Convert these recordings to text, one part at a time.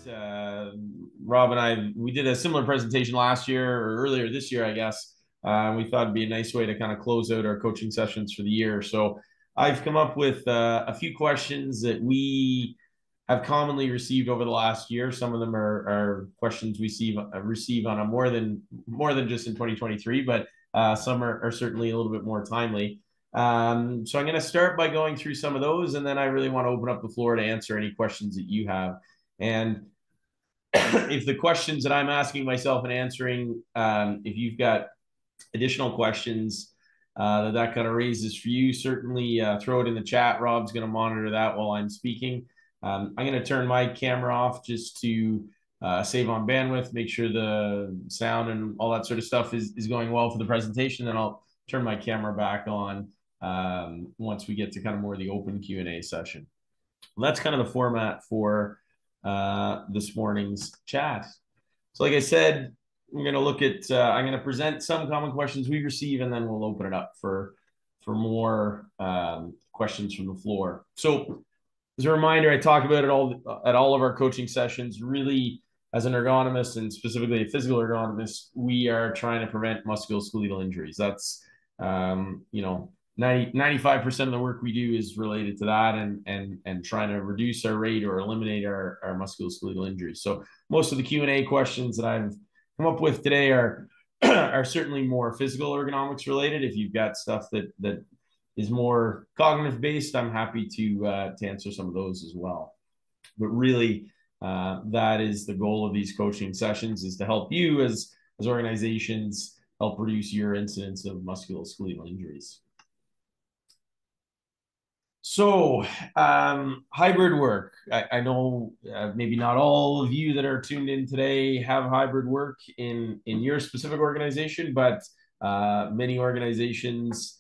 Rob and we did a similar presentation last year or earlier this year, I guess. We thought it'd be a nice way to kind of close out our coaching sessions for the year. So I've come up with a few questions that we have commonly received over the last year. Some of them are questions we receive on a more than just in 2023, but some are certainly a little bit more timely. So I'm going to start by going through some of those, and then I really want to open up the floor to answer any questions that you have. And if the questions that I'm asking myself and answering, if you've got additional questions that kind of raises for you, certainly throw it in the chat. Rob's going to monitor that while I'm speaking. I'm going to turn my camera off just to save on bandwidth, make sure the sound and all that sort of stuff is going well for the presentation. Then I'll turn my camera back on once we get to kind of more of the open Q&A session. Well, that's kind of the format for this morning's chat. So like I said, we're going to look at, I'm going to present some common questions we receive, and then we'll open it up for more questions from the floor. So as a reminder, I talk about it at all of our coaching sessions. Really, as an ergonomist and specifically a physical ergonomist, we are trying to prevent musculoskeletal injuries. That's, 95% of the work we do is related to that and trying to reduce our rate or eliminate our musculoskeletal injuries. So most of the Q&A questions that I've come up with today are certainly more physical ergonomics related. If you've got stuff that is more cognitive based, I'm happy to answer some of those as well. But really, that is the goal of these coaching sessions, is to help you as organizations help reduce your incidence of musculoskeletal injuries. So hybrid work. I know maybe not all of you that are tuned in today have hybrid work in your specific organization, but many organizations,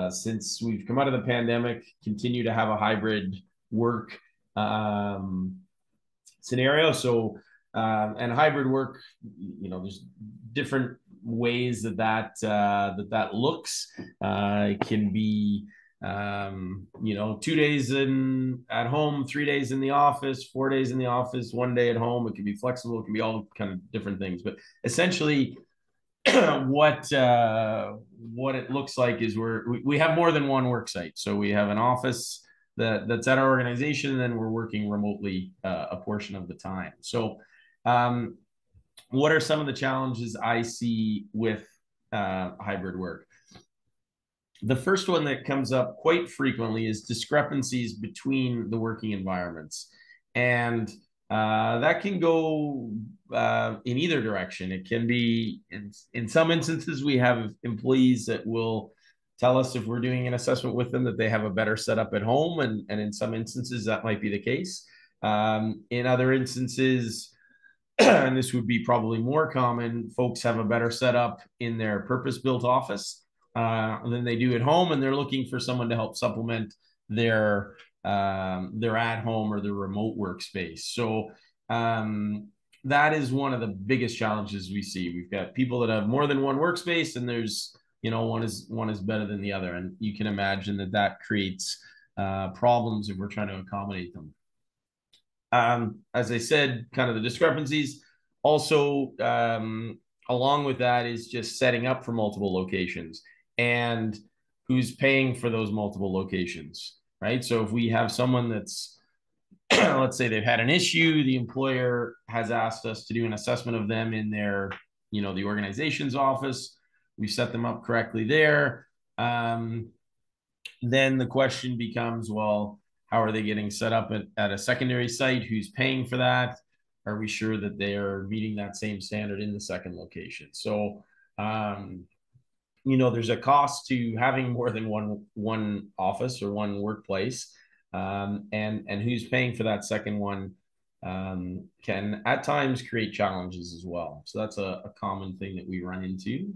since we've come out of the pandemic, continue to have a hybrid work scenario. So and hybrid work, there's different ways that looks. It can be 2 days at home, 3 days in the office, 4 days in the office, 1 day at home. It can be flexible. It can be all kind of different things. But essentially, what it looks like is we have more than one work site. So we have an office that's at our organization, and then we're working remotely a portion of the time. So what are some of the challenges I see with hybrid work? The first one that comes up quite frequently is discrepancies between the working environments. And that can go in either direction. It can be, in some instances, we have employees that will tell us, if we're doing an assessment with them, that they have a better setup at home. And in some instances, that might be the case. In other instances, and this would be probably more common, folks have a better setup in their purpose-built office than they do at home, and they're looking for someone to help supplement their at-home or their remote workspace. So that is one of the biggest challenges we see. We've got people that have more than one workspace, and there's one is better than the other, and you can imagine that creates problems if we're trying to accommodate them. As I said, kind of the discrepancies. Also, along with that is just setting up for multiple locations and who's paying for those multiple locations, right? So if we have someone that's, let's say they've had an issue, the employer has asked us to do an assessment of them in their, the organization's office. We set them up correctly there. Then the question becomes, well, how are they getting set up at a secondary site? Who's paying for that? Are we sure that they are meeting that same standard in the second location? So, there's a cost to having more than one office or one workplace, and who's paying for that second one can at times create challenges as well. So that's a common thing that we run into.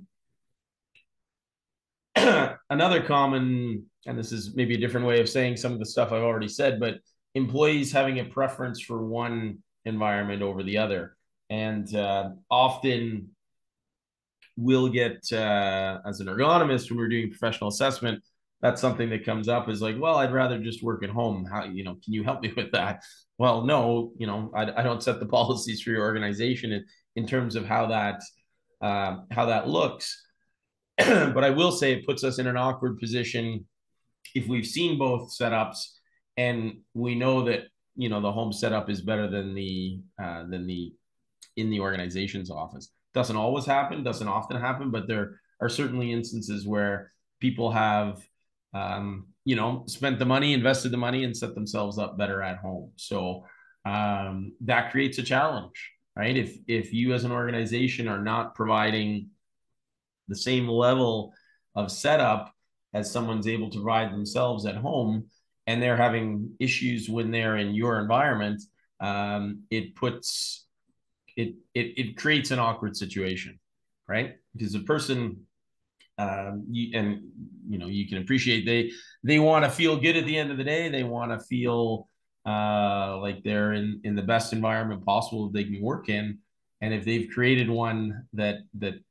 Another common, and this is maybe a different way of saying some of the stuff I've already said, but employees having a preference for one environment over the other. And often we'll get, as an ergonomist, when we're doing professional assessment, that's something that comes up is like, well, I'd rather just work at home. How, can you help me with that? Well, no, I don't set the policies for your organization in terms of how that looks. But I will say it puts us in an awkward position if we've seen both setups and we know that the home setup is better than the in the organization's office. Doesn't always happen, doesn't often happen, but there are certainly instances where people have spent the money, invested the money, and set themselves up better at home. So that creates a challenge, right? If you as an organization are not providing the same level of setup as someone's able to provide themselves at home, and they're having issues when they're in your environment, it puts it creates an awkward situation, right? Because the person, you can appreciate they want to feel good at the end of the day. They want to feel like they're in the best environment possible they can work in. And if they've created one that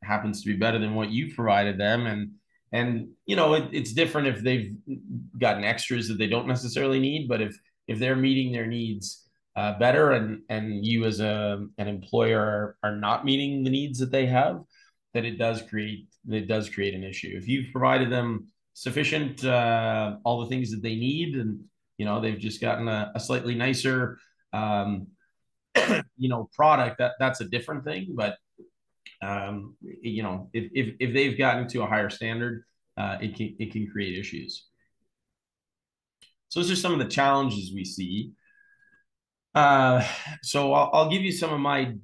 happens to be better than what you've provided them, and it's different if they've gotten extras that they don't necessarily need, but if they're meeting their needs better, and you as an employer are not meeting the needs that they have, that it does create an issue. If you've provided them sufficient all the things that they need, and they've just gotten a slightly nicer product, that's a different thing. But if they've gotten to a higher standard, it can create issues. So those are some of the challenges we see. So I'll give you some of my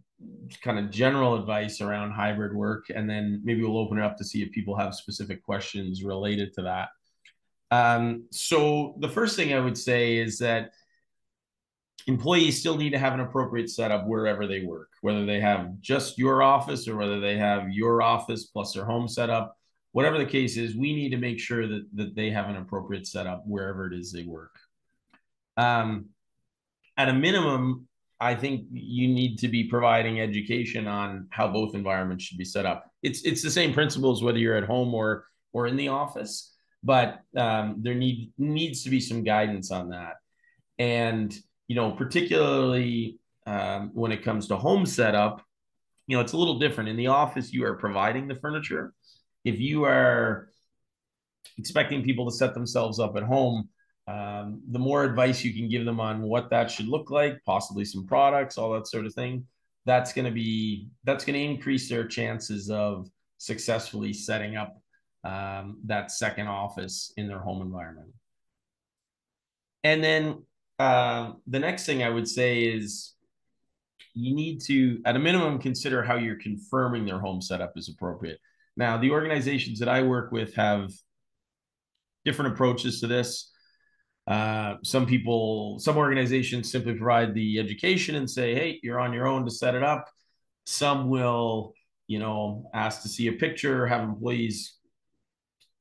kind of general advice around hybrid work, and then maybe we'll open it up to see if people have specific questions related to that. So the first thing I would say is that employees still need to have an appropriate setup wherever they work, whether they have just your office or whether they have your office plus their home setup. Whatever the case is, we need to make sure that they have an appropriate setup wherever it is they work. At a minimum, I think you need to be providing education on how both environments should be set up. It's the same principles whether you're at home or in the office, but there needs to be some guidance on that. And particularly when it comes to home setup, it's a little different. In the office, you are providing the furniture. If you are expecting people to set themselves up at home, the more advice you can give them on what that should look like, possibly some products, all that sort of thing, that's going to increase their chances of successfully setting up that second office in their home environment. And then the next thing I would say is you need to, at a minimum, consider how you're confirming their home setup is appropriate. Now, the organizations that I work with have different approaches to this. Some organizations simply provide the education and say, hey, you're on your own to set it up. Some will, ask to see a picture, have employees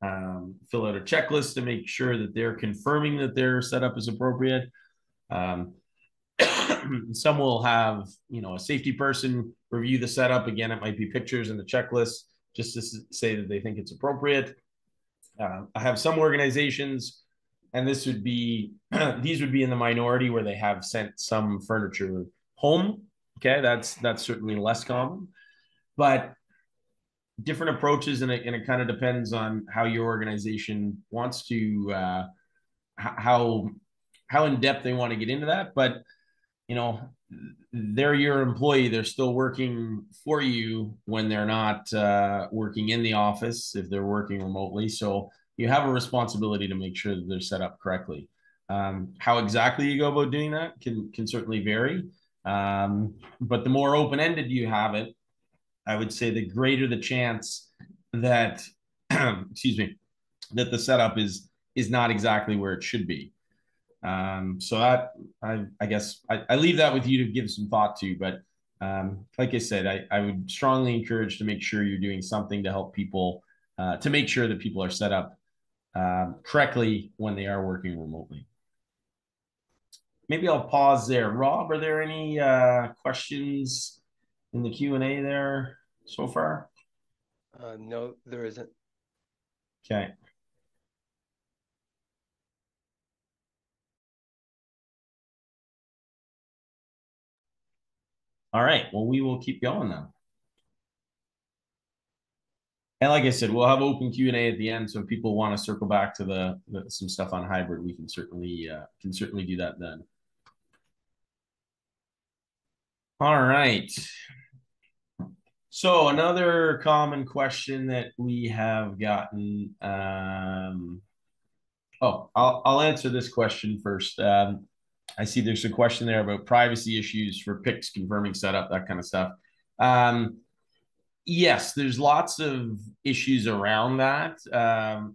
fill out a checklist to make sure that they're confirming that their setup is appropriate. Some will have, a safety person review the setup. Again, it might be pictures and the checklist just to say that they think it's appropriate. I have some organizations, and these would be in the minority, where they have sent some furniture home. Okay, that's certainly less common, but different approaches, and it kind of depends on how your organization wants to how in depth they want to get into that. But they're your employee. They're still working for you when they're not working in the office, if they're working remotely. So you have a responsibility to make sure that they're set up correctly. How exactly you go about doing that can certainly vary. But the more open-ended you have it, I would say the greater the chance that, excuse me, that the setup is not exactly where it should be. So that I guess I leave that with you to give some thought to, but like I said, I would strongly encourage to make sure you're doing something to help people to make sure that people are set up correctly when they are working remotely. Maybe I'll pause there. Rob, are there any questions in the Q&A there so far? No, there isn't. Okay. All right. Well, we will keep going now. And like I said, we'll have open Q&A at the end. So if people want to circle back to some stuff on hybrid, we can certainly do that then. All right. So another common question that we have gotten. I'll answer this question first. I see there's a question there about privacy issues for PICs, confirming setup, that kind of stuff. Yes, there's lots of issues around that.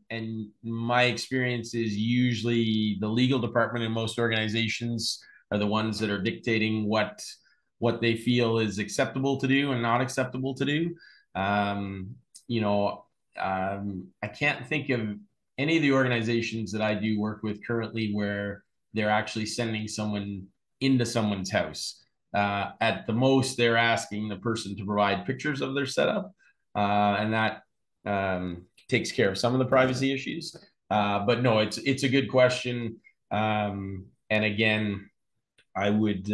And my experience is usually the legal department in most organizations are the ones that are dictating what they feel is acceptable to do and not acceptable to do. You know, I can't think of any of the organizations that I do work with currently where they're actually sending someone into someone's house. At the most, they're asking the person to provide pictures of their setup, and that takes care of some of the privacy issues. But no, it's a good question, and again, I would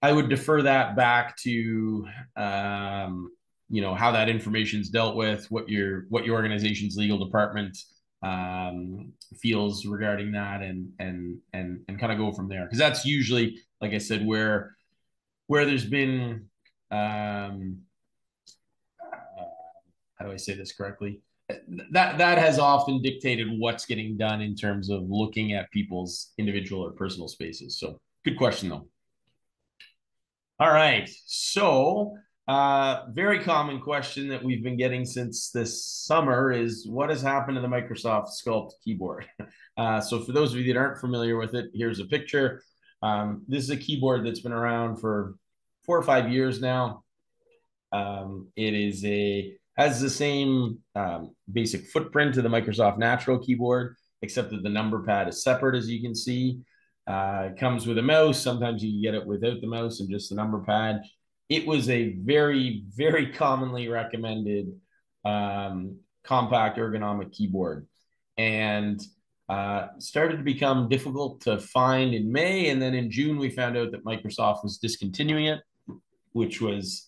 defer that back to how that information is dealt with, what your organization's legal department feels regarding that, and kind of go from there, because that's usually, like I said, where there's been how do I say this correctly? That has often dictated what's getting done in terms of looking at people's individual or personal spaces. So good question though. All right. So very common question that we've been getting since this summer is what has happened to the Microsoft Sculpt keyboard? So for those of you that aren't familiar with it, here's a picture. This is a keyboard that's been around for 4 or 5 years now. It has the same basic footprint to the Microsoft Natural keyboard, except that the number pad is separate, as you can see. It comes with a mouse. Sometimes you can get it without the mouse and just the number pad. It was a very, very commonly recommended compact ergonomic keyboard, and started to become difficult to find in May. And then in June, we found out that Microsoft was discontinuing it, which was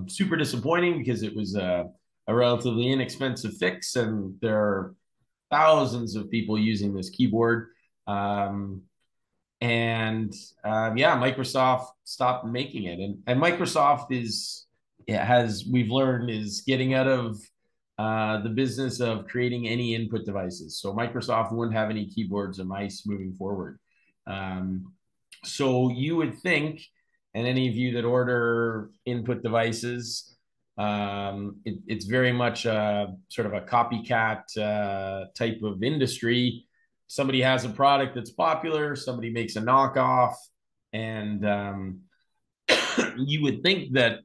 super disappointing because it was a relatively inexpensive fix, and there are thousands of people using this keyboard. Microsoft stopped making it, and Microsoft we've learned, is getting out of the business of creating any input devices. So Microsoft wouldn't have any keyboards or mice moving forward. So you would think, and any of you that order input devices, it's very much sort of a copycat type of industry. Somebody has a product that's popular, somebody makes a knockoff, and you would think that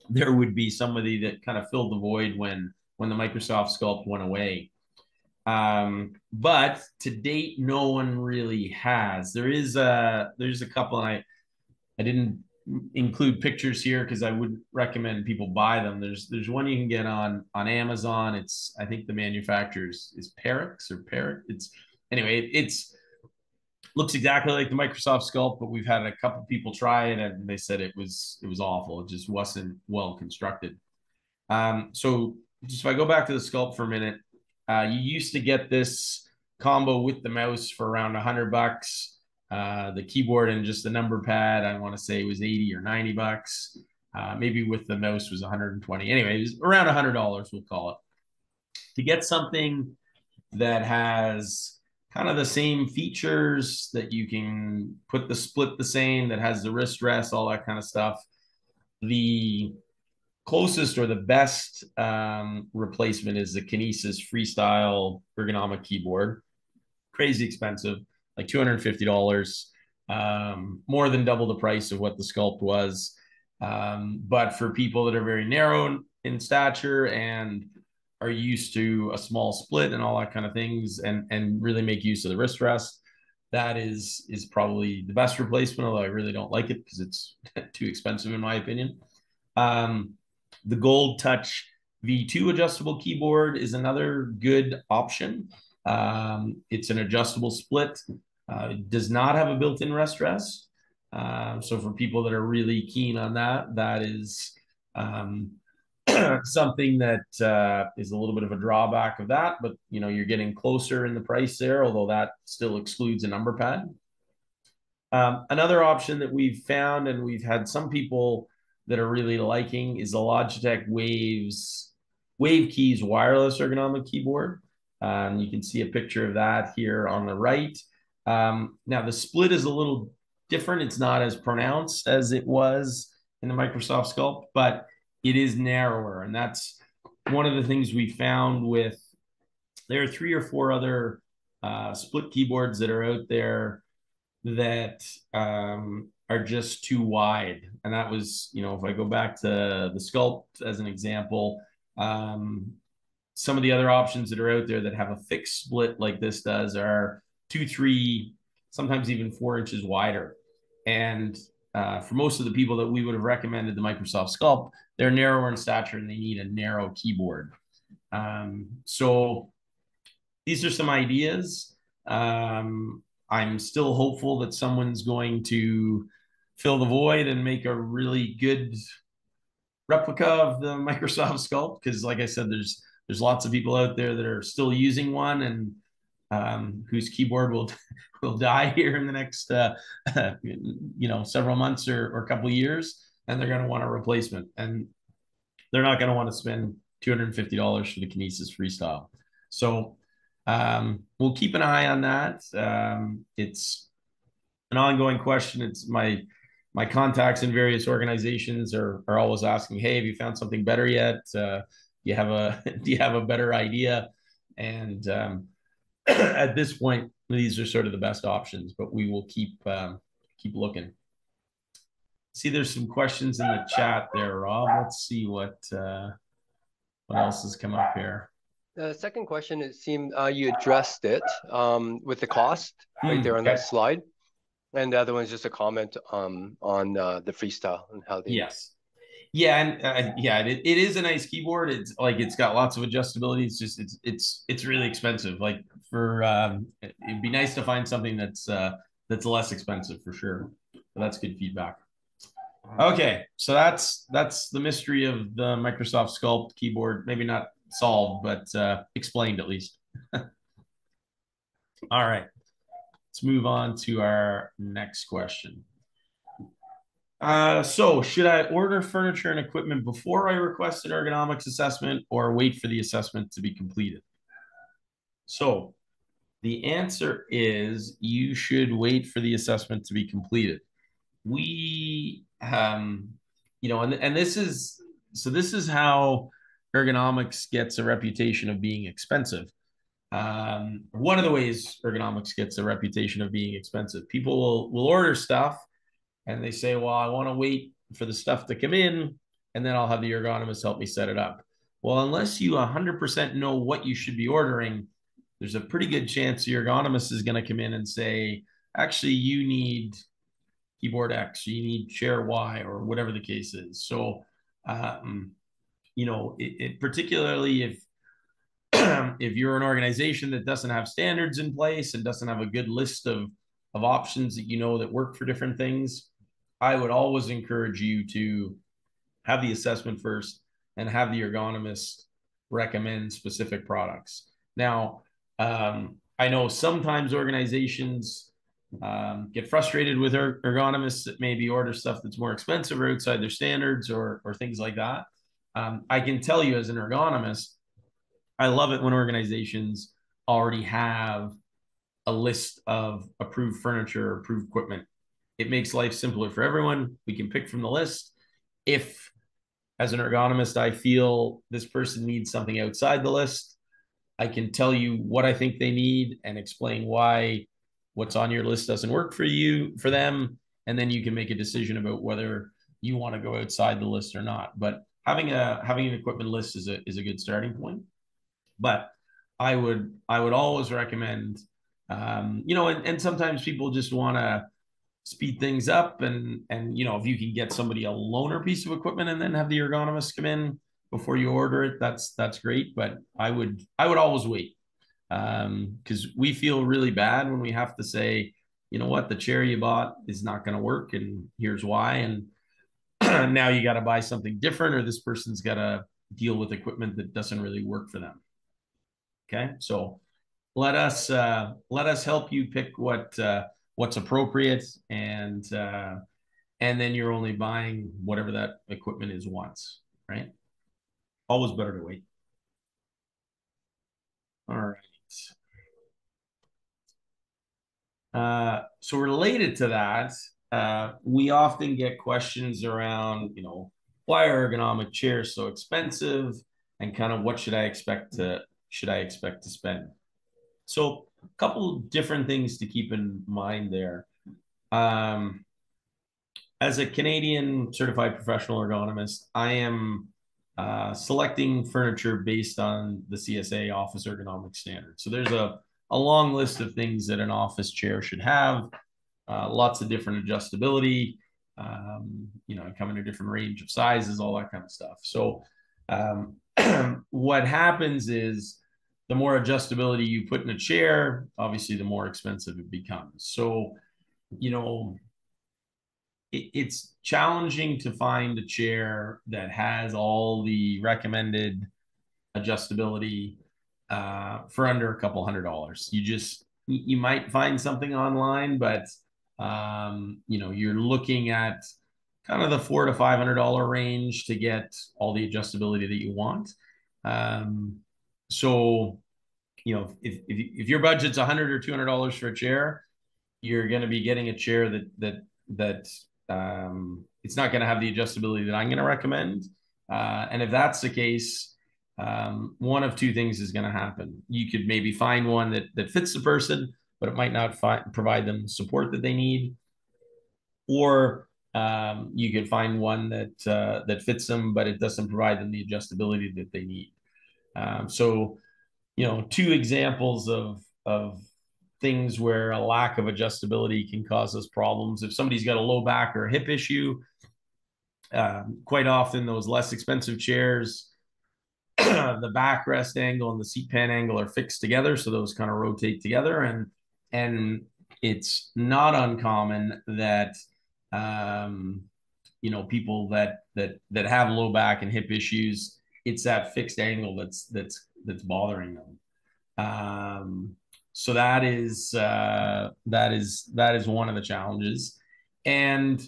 there would be somebody that kind of filled the void when the Microsoft Sculpt went away. But to date, no one really has. There's a couple, and I didn't include pictures here because I wouldn't recommend people buy them. There's one you can get on Amazon. I think the manufacturer is Perix or Parrot. It's looks exactly like the Microsoft Sculpt, but we've had a couple people try it and they said it was awful. It just wasn't well constructed. So just if I go back to the Sculpt for a minute, you used to get this combo with the mouse for around $100. The keyboard and just the number pad, I want to say it was 80 or 90 bucks. Maybe with the mouse was 120. Anyway, it was around $100, we'll call it. To get something that has kind of the same features, that you can put the split the same, that has the wrist rest, all that kind of stuff, the closest or the best replacement is the Kinesis Freestyle ergonomic keyboard. Crazy expensive, like $250, more than double the price of what the Sculpt was. But for people that are very narrow in stature and are used to a small split and all that kind of things, and really make use of the wrist rest, that is probably the best replacement, although I really don't like it because it's too expensive in my opinion. The Gold Touch V2 adjustable keyboard is another good option. It's an adjustable split. It does not have a built-in wrist rest. So for people that are really keen on that, that is something that is a little bit of a drawback of that, but you're getting closer in the price there, although that still excludes a number pad. Another option that we've found, and we've had some people that are really liking, is the Logitech Wave Keys wireless ergonomic keyboard. You can see a picture of that here on the right. Now the split is a little different. It's not as pronounced as it was in the Microsoft Sculpt, but it is narrower. And that's one of the things we found with, there are 3 or 4 other split keyboards that are out there that are just too wide. And that was, if I go back to the Sculpt as an example, some of the other options that are out there that have a fixed split like this does are 2, 3, sometimes even 4 inches wider. And for most of the people that we would have recommended the Microsoft Sculpt, they're narrower in stature and they need a narrow keyboard. So these are some ideas. I'm still hopeful that someone's going to fill the void and make a really good replica of the Microsoft Sculpt, because like I said, there's lots of people out there that are still using one, and whose keyboard will die here in the next several months or a couple of years, and they're going to want a replacement, and they're not going to want to spend $250 for the Kinesis Freestyle. So we'll keep an eye on that. It's an ongoing question. It's my contacts in various organizations are always asking, hey, have you found something better yet? Do you have a better idea? And at this point, these are sort of the best options, but we will keep looking. See, there's some questions in the chat there, Rob. Let's see what else has come up here. The second question, it seemed you addressed it with the cost right there on that slide. And the other one is just a comment on the Freestyle and how they... Yes. Yeah, and it is a nice keyboard. It's got lots of adjustability. It's just it's really expensive. Like for it'd be nice to find something that's less expensive for sure. But that's good feedback. Okay, so that's the mystery of the Microsoft Sculpt keyboard. Maybe not solved, but explained at least. All right, let's move on to our next question. So should I order furniture and equipment before I request an ergonomics assessment, or wait for the assessment to be completed? So the answer is you should wait for the assessment to be completed. We, and this is how ergonomics gets a reputation of being expensive. One of the ways ergonomics gets a reputation of being expensive, people will order stuff and they say, well, I want to wait for the stuff to come in and then I'll have the ergonomist help me set it up. Well, unless you 100% know what you should be ordering, there's a pretty good chance the ergonomist is going to come in and say, actually, you need keyboard X, you need chair Y, or whatever the case is. So, particularly if you're an organization that doesn't have standards in place and doesn't have a good list of options that work for different things, I would always encourage you to have the assessment first and have the ergonomist recommend specific products. Now, I know sometimes organizations get frustrated with ergonomists that maybe order stuff that's more expensive or outside their standards or things like that. I can tell you as an ergonomist, I love it when organizations already have a list of approved furniture or approved equipment. It makes life simpler for everyone. We can pick from the list. If, as an ergonomist, I feel this person needs something outside the list, I can tell you what I think they need and explain why what's on your list doesn't work for them. And then you can make a decision about whether you want to go outside the list or not. But having an equipment list is a good starting point. But I would always recommend, and sometimes people just want to speed things up, and if you can get somebody a loaner piece of equipment and then have the ergonomist come in before you order it, that's great. But I would always wait, because we feel really bad when we have to say, you know what, the chair you bought is not going to work, and here's why. And now you got to buy something different, or this person's got to deal with equipment that doesn't really work for them. Okay, so let us help you pick what's appropriate, and then you're only buying whatever that equipment is once, right? Always better to wait. All right. So related to that, we often get questions around, why are ergonomic chairs so expensive, and kind of what should I expect to spend? So a couple different things to keep in mind there. As a Canadian certified professional ergonomist, I am selecting furniture based on the CSA office ergonomic standard. So there's a long list of things that an office chair should have, lots of different adjustability, come in a different range of sizes, all that kind of stuff. So what happens is the more adjustability you put in a chair, obviously the more expensive it becomes. So, it's challenging to find a chair that has all the recommended adjustability for under a couple $100. You might find something online, but you're looking at kind of the $400 to $500 range to get all the adjustability that you want. So if your budget's $100 or $200 for a chair, you're going to be getting a chair that it's not going to have the adjustability that I'm going to recommend. And if that's the case, one of two things is going to happen. You could maybe find one that fits the person, but it might not provide them support that they need. Or you could find one that fits them, but it doesn't provide them the adjustability that they need. So, two examples of things where a lack of adjustability can cause us problems. If somebody's got a low back or a hip issue, quite often those less expensive chairs, the backrest angle and the seat pan angle are fixed together, so those kind of rotate together, and it's not uncommon that people that have low back and hip issues, it's that fixed angle that's bothering them. So that is one of the challenges. And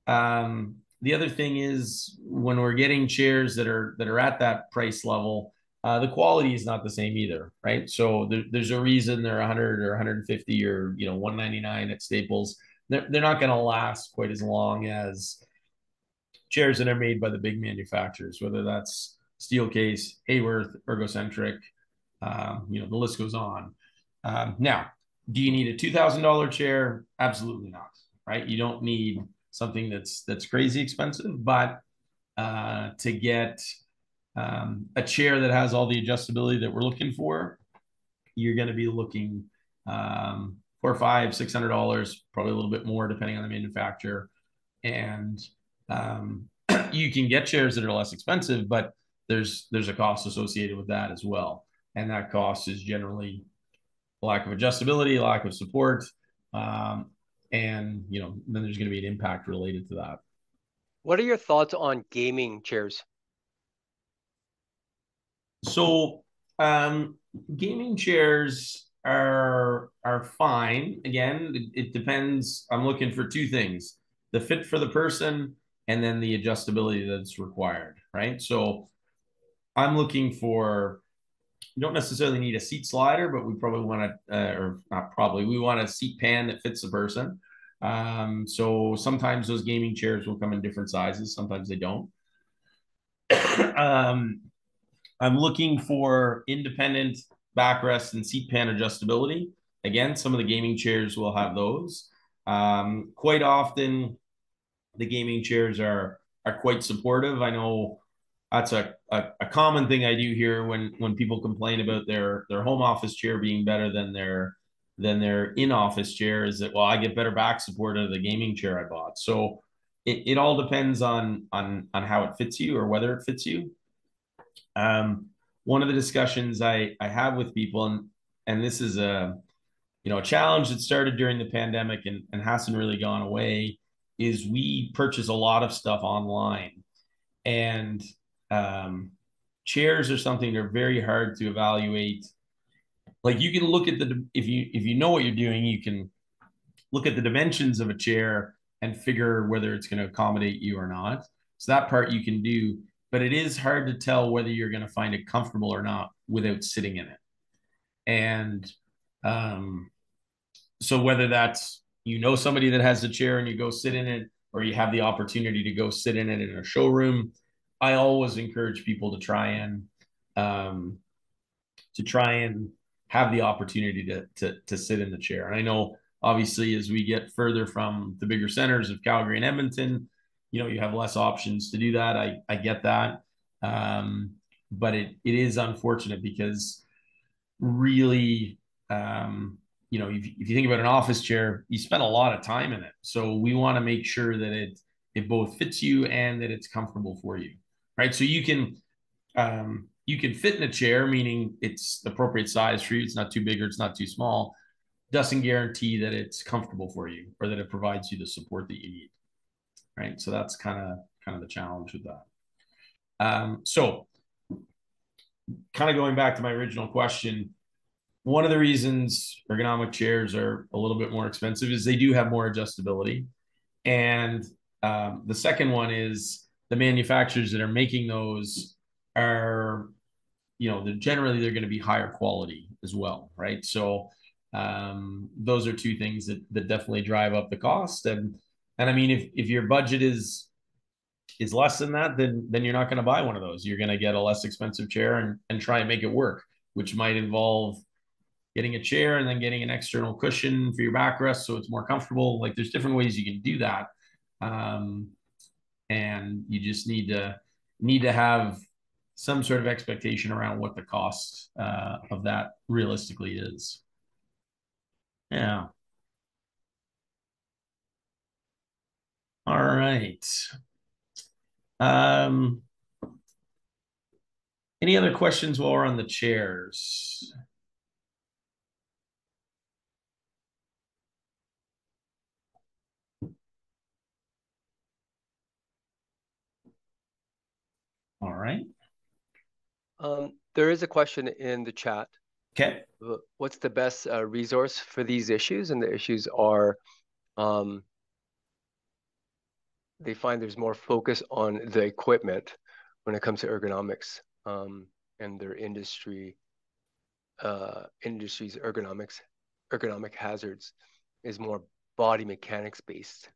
the other thing is, when we're getting chairs that are at that price level, the quality is not the same either, right? So there's a reason they're 100 or 150 or $199 at Staples. They're not going to last quite as long as chairs that are made by the big manufacturers, whether that's Steelcase, Hayworth, Ergocentric, the list goes on. Now, do you need a $2,000 chair? Absolutely not, right? You don't need something that's crazy expensive, but to get a chair that has all the adjustability that we're looking for, you're going to be looking $400, $500, $600, probably a little bit more depending on the manufacturer. And you can get chairs that are less expensive, but there's a cost associated with that as well. And that cost is generally lack of adjustability, lack of support, and then there's going to be an impact related to that. What are your thoughts on gaming chairs? So gaming chairs are fine. Again, it depends. I'm looking for two things: the fit for the person, and then the adjustability that's required, right? So I'm looking for, you don't necessarily need a seat slider, but we probably want or not probably, we want a seat pan that fits the person. So sometimes those gaming chairs will come in different sizes. Sometimes they don't. I'm looking for independent backrest and seat pan adjustability. Again, some of the gaming chairs will have those. Quite often, the gaming chairs are quite supportive. I know that's a common thing I do here when people complain about their home office chair being better than their in-office chair, is that, well, I get better back support out of the gaming chair I bought. So it all depends on how it fits you or whether it fits you. One of the discussions I have with people, and this is a challenge that started during the pandemic and hasn't really gone away is we purchase a lot of stuff online, and chairs are something that are very hard to evaluate. Like, you can look at if you know what you're doing, you can look at the dimensions of a chair and figure whether it's going to accommodate you or not. So that part you can do, but it is hard to tell whether you're going to find it comfortable or not without sitting in it. And um, so whether that's, somebody that has a chair and you go sit in it, or you have the opportunity to go sit in it in a showroom, I always encourage people um, to try and have the opportunity to sit in the chair. And I know, obviously, as we get further from the bigger centers of Calgary and Edmonton, you have less options to do that. I get that. But it is unfortunate because really, if you think about an office chair, you spend a lot of time in it. So we want to make sure that it both fits you and that it's comfortable for you, right? So you can fit in a chair, meaning it's the appropriate size for you. It's not too big or it's not too small. Doesn't guarantee that it's comfortable for you or that it provides you the support that you need, right? So that's kind of the challenge with that. So kind of going back to my original question, one of the reasons ergonomic chairs are a little bit more expensive is they do have more adjustability. And the second one is the manufacturers that are making those are, generally they're going to be higher quality as well, right? So those are two things that definitely drive up the cost. And I mean, if your budget is less than that, then you're not going to buy one of those. You're going to get a less expensive chair and try and make it work, which might involve getting a chair and then getting an external cushion for your backrest so it's more comfortable. Like, there's different ways you can do that. And you just need to have some sort of expectation around what the cost of that realistically is. Yeah. All right. Any other questions while we're on the chairs? All right. There is a question in the chat. Okay. What's the best resource for these issues? And the issues are, they find there's more focus on the equipment when it comes to ergonomics, and their industry's ergonomic hazards is more body mechanics based.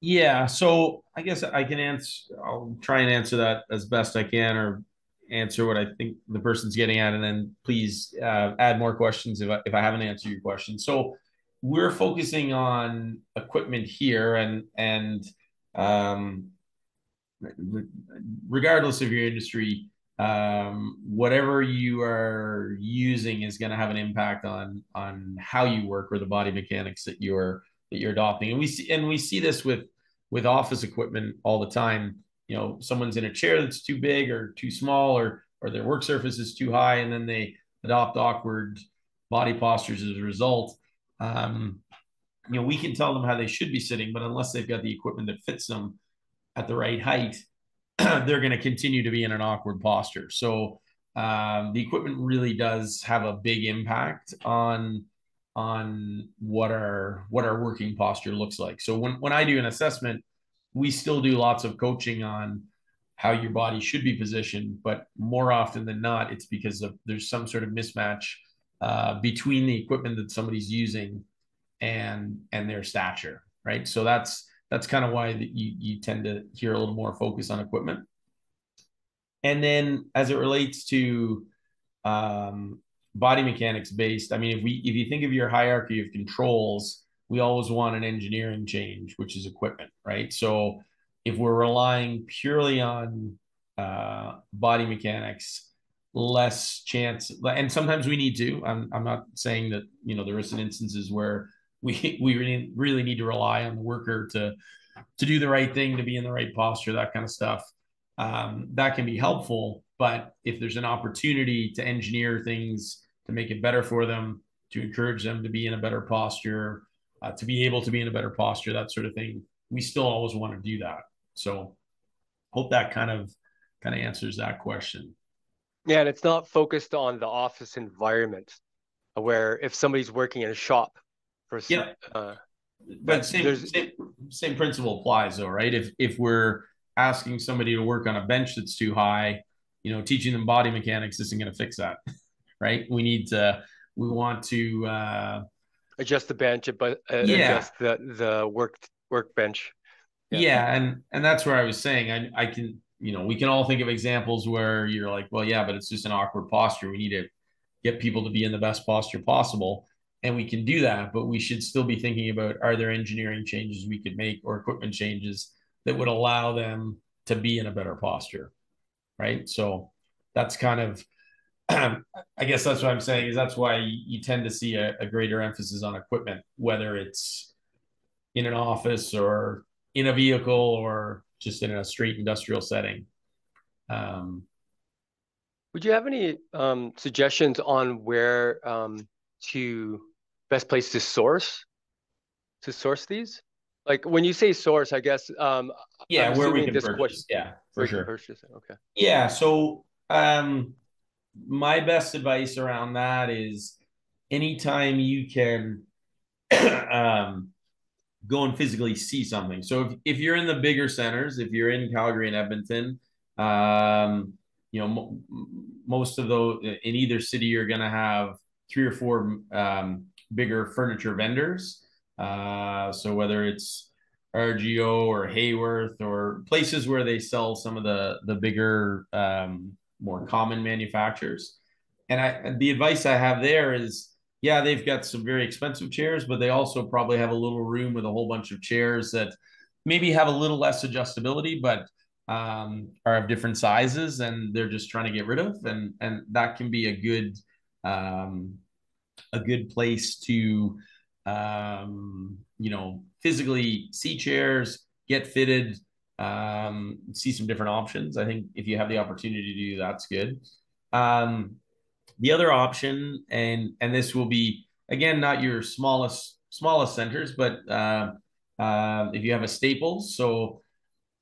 Yeah, so I guess I can answer. I'll try and answer that as best I can, or answer what I think the person's getting at, and then please add more questions if I haven't answered your question. So we're focusing on equipment here, and um, regardless of your industry, whatever you are using is going to have an impact on how you work or the body mechanics that you're adopting. And we see this with office equipment all the time. Someone's in a chair that's too big or too small, or their work surface is too high, and then they adopt awkward body postures as a result. We can tell them how they should be sitting, but unless they've got the equipment that fits them at the right height, they're going to continue to be in an awkward posture. So the equipment really does have a big impact on what our working posture looks like. So when I do an assessment, we still do lots of coaching on how your body should be positioned, but more often than not, it's because there's some sort of mismatch between the equipment that somebody's using and their stature, right? So that's kind of why you tend to hear a little more focus on equipment. And then as it relates to body mechanics based, I mean, if you think of your hierarchy of controls, we always want an engineering change, which is equipment, right? So if we're relying purely on body mechanics, less chance, and sometimes we need to. I'm not saying that there isn't instances where we really need to rely on the worker to do the right thing, to be in the right posture, that kind of stuff. That can be helpful, But if there's an opportunity to engineer things to make it better for them, to encourage them to be in a better posture, to be able to be in a better posture, that sort of thing, we still always want to do that. So hope that kind of answers that question. Yeah, and it's not focused on the office environment, where if somebody's working in a shop, for Yeah, but that there's same principle applies though, right? If we're asking somebody to work on a bench that's too high, teaching them body mechanics isn't going to fix that, right? We want to adjust the bench, but yeah, adjust the workbench. Yeah. yeah, and that's where I was saying I can, we can all think of examples where you're like, well, yeah, but it's just an awkward posture. We need to get people to be in the best posture possible. And we can do that, but we should still be thinking about, are there engineering changes we could make or equipment changes that would allow them to be in a better posture, right? So that's kind of, I guess that's what I'm saying is that's why you tend to see a greater emphasis on equipment, whether it's in an office or in a vehicle or just in a straight industrial setting. Would you have any suggestions on where to best place to source these? Like when you say source, I guess I'm Yeah, where we assuming can this question purchase. Yeah, for where you can sure. purchase it. Okay. Yeah. So my best advice around that is anytime you can um, go and physically see something. So if you're in the bigger centers, if you're in Calgary and Edmonton, most of those in either city, you're going to have 3 or 4 bigger furniture vendors. So whether it's RGO or Hayworth or places where they sell some of the bigger, more common manufacturers. And the advice I have there is, yeah, they've got some very expensive chairs, but they also probably have a little room with a whole bunch of chairs that maybe have a little less adjustability, but are of different sizes, and they're just trying to get rid of, and that can be a good place to physically see chairs, get fitted, see some different options. I think if you have the opportunity to do that's good. The other option, and this will be again not your smallest centers, but if you have a Staples, so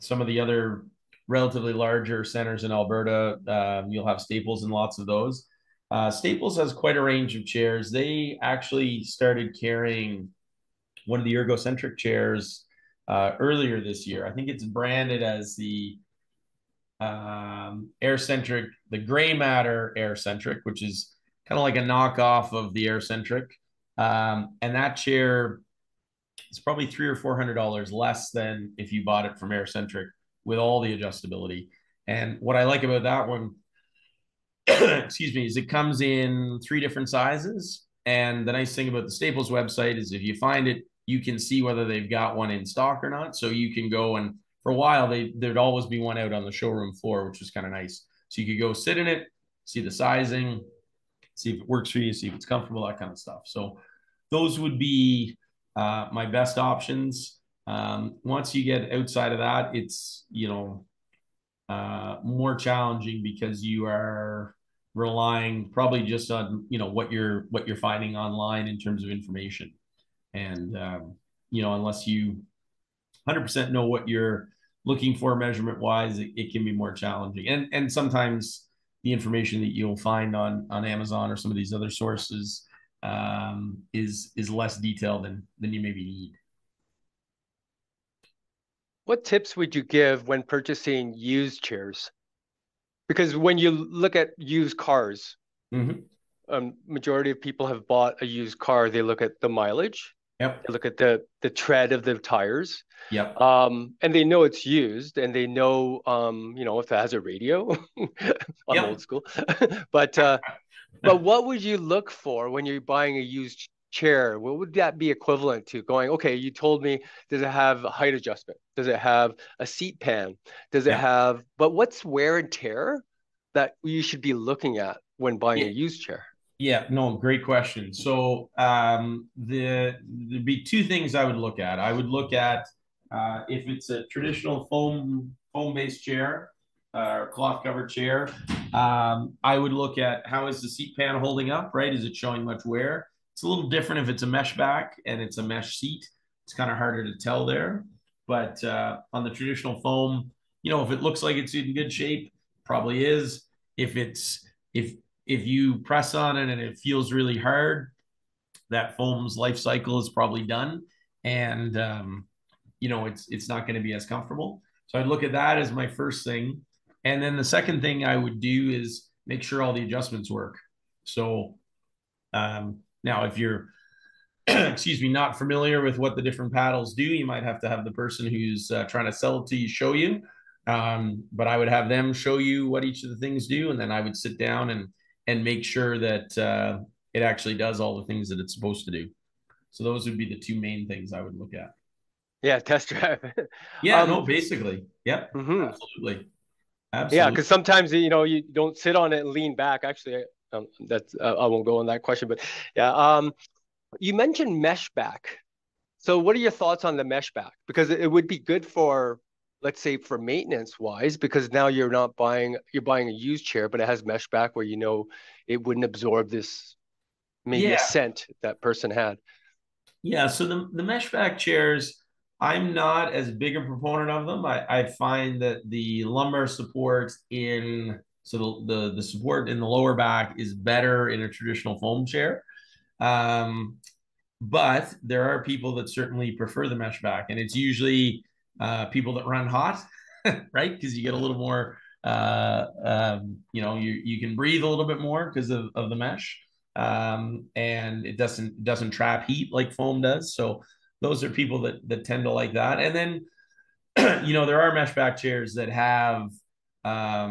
some of the other relatively larger centers in Alberta, you'll have Staples and lots of those. Staples has quite a range of chairs. They actually started carrying one of the ergocentric chairs earlier this year. I think it's branded as the AirCentric, the gray matter AirCentric, which is kind of like a knockoff of the AirCentric. And that chair is probably $300 or $400 less than if you bought it from AirCentric with all the adjustability. And what I like about that one, excuse me, is it comes in 3 different sizes. And the nice thing about the Staples website is if you find it, you can see whether they've got one in stock or not. So you can go, and for a while, there'd always be one out on the showroom floor, which was kind of nice. So you could go sit in it, see the sizing, see if it works for you, see if it's comfortable, that kind of stuff. So those would be my best options. Once you get outside of that, it's more challenging because you are relying probably just on what you're finding online in terms of information, and unless you 100% know what you're looking for measurement wise, it can be more challenging, and sometimes the information that you'll find on Amazon or some of these other sources is less detailed than you maybe need. What tips would you give when purchasing used chairs? Because when you look at used cars, majority of people have bought a used car. They look at the mileage. Yep. They look at the tread of the tires. Yep. And they know it's used, and they know, if it has a radio. I'm Yep. old school. But what would you look for when you're buying a used chair? What would that be equivalent to? Going, okay, you told me, does it have a height adjustment? Does it have a seat pan? Does it have, but what's wear and tear that you should be looking at when buying a used chair? Yeah, no, great question. So there'd be 2 things I would look at. I would look at if it's a traditional foam-based chair, or cloth covered chair, I would look at how is the seat pan holding up, right? Is it showing much wear? It's a little different if it's a mesh back and it's a mesh seat. It's kind of harder to tell there. But on the traditional foam, if it looks like it's in good shape, probably is. If you press on it and it feels really hard, that foam's life cycle is probably done, and it's not going to be as comfortable. So I'd look at that as my first thing, and then the second thing I would do is make sure all the adjustments work. So now, if you're excuse me, not familiar with what the different paddles do, you might have to have the person who's trying to sell it to you show you. But I would have them show you what each of the things do, and then I would sit down and make sure that it actually does all the things that it's supposed to do. So those would be the two main things I would look at. Yeah, test drive. Yeah, no, basically. Yep, mm-hmm. absolutely. Yeah, Absolutely. because sometimes you don't sit on it and lean back. Actually, that's I won't go on that question, but yeah. You mentioned mesh back. So what are your thoughts on the mesh back? Because it would be good for, let's say, for maintenance wise, because now you're buying a used chair, but it has mesh back where it wouldn't absorb this maybe a Yeah. scent that person had. Yeah. So the mesh back chairs, I'm not as big a proponent of them. I find that the lumbar support the support in the lower back is better in a traditional foam chair. Um, but there are people that certainly prefer the mesh back, and it's usually people that run hot, right? Because you get a little more, you can breathe a little bit more because of the mesh, and it doesn't trap heat like foam does. So those are people that tend to like that. And then there are mesh back chairs that have a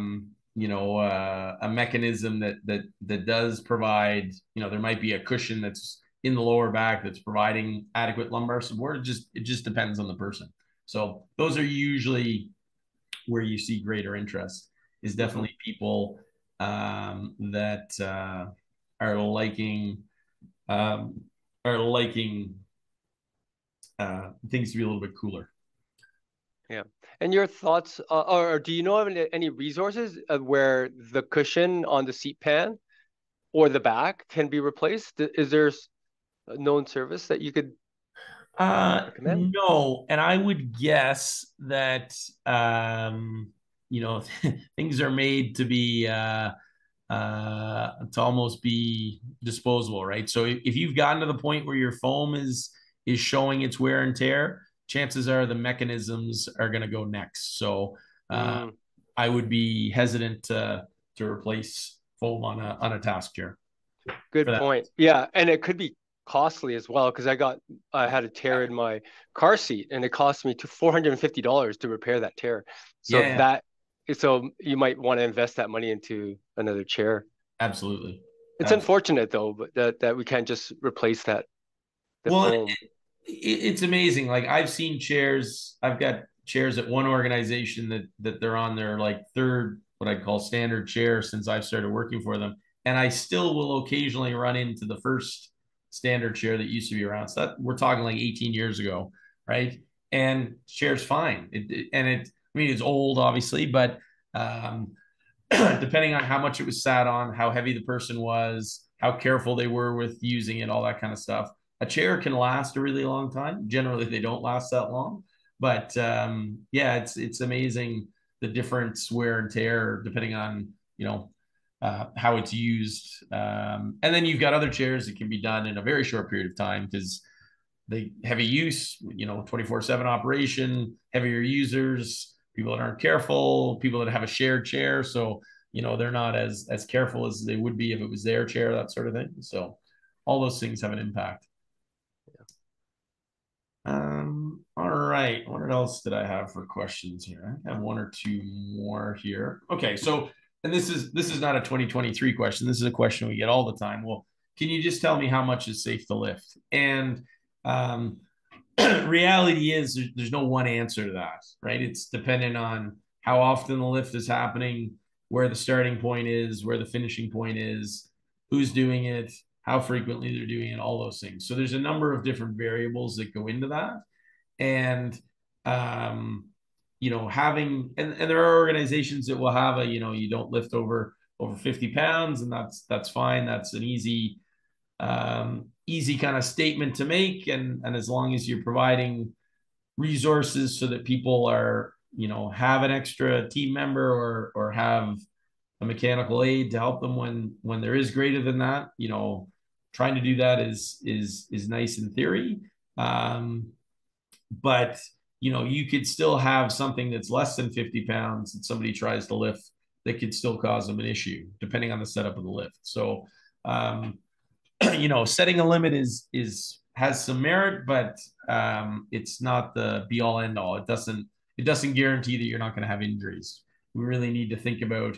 mechanism that does provide, there might be a cushion that's in the lower back that's providing adequate lumbar support. It just depends on the person. So those are usually where you see greater interest, is definitely people that are liking um, are liking things to be a little bit cooler. Yeah. And your thoughts, or do you know of any resources where the cushion on the seat pan or the back can be replaced? Is there a known service that you could recommend? No, and I would guess that things are made to almost be disposable, right? So if you've gotten to the point where your foam is showing its wear and tear, chances are the mechanisms are going to go next. So I would be hesitant to replace foam on a task chair. Good point. Yeah, and it could be costly as well because I had a tear in my car seat and it cost me $450 to repair that tear. So Yeah. so you might want to invest that money into another chair. Absolutely. It's unfortunate though, but that we can't just replace the Well, foam. it's amazing. Like I've got chairs at one organization that they're on their like third, what I'd call standard chair since I've started working for them. And I still will occasionally run into the first standard chair that used to be around. So we're talking like 18 years ago, right? And chair's fine. I mean, it's old, obviously, but depending on how much it was sat on, how heavy the person was, how careful they were with using it, all that kind of stuff. A chair can last a really long time. Generally, they don't last that long, but yeah, it's amazing the difference wear and tear depending on how it's used. And then you've got other chairs that can be done in a very short period of time because they heavy use, 24/7 operation, heavier users, people that aren't careful, people that have a shared chair. So, they're not as careful as they would be if it was their chair, that sort of thing. So all those things have an impact. All right. What else did I have for questions here? I have one or two more here. Okay. So, and this is not a 2023 question. This is a question we get all the time. Well, can you just tell me how much is safe to lift? And um, reality is there's no one answer to that, right? It's dependent on how often the lift is happening, where the starting point is, where the finishing point is, who's doing it, how frequently they're doing it, all those things. So there's a number of different variables that go into that. And having, and there are organizations that will have a, you don't lift over 50 pounds, and that's fine. That's an easy kind of statement to make. And as long as you're providing resources so that people are, have an extra team member or have a mechanical aid to help them when there is greater than that, trying to do that is nice in theory. But you could still have something that's less than 50 pounds that somebody tries to lift that could still cause them an issue depending on the setup of the lift. So setting a limit has some merit, but it's not the be all end all. It doesn't guarantee that you're not going to have injuries. We really need to think about,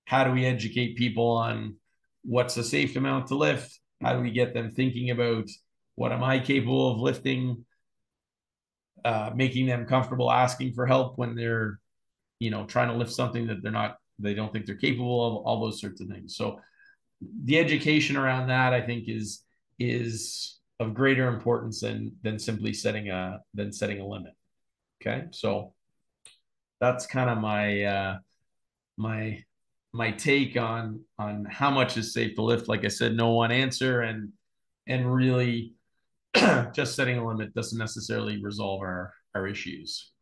how do we educate people on what's a safe amount to lift? How do we get them thinking about, what am I capable of lifting? Making them comfortable asking for help when they're, trying to lift something that they don't think they're capable of, all those sorts of things. So the education around that, I think, is of greater importance than simply setting a limit. Okay, so that's kind of my take on how much is safe to lift. Like I said, no one answer, and really just setting a limit doesn't necessarily resolve our issues.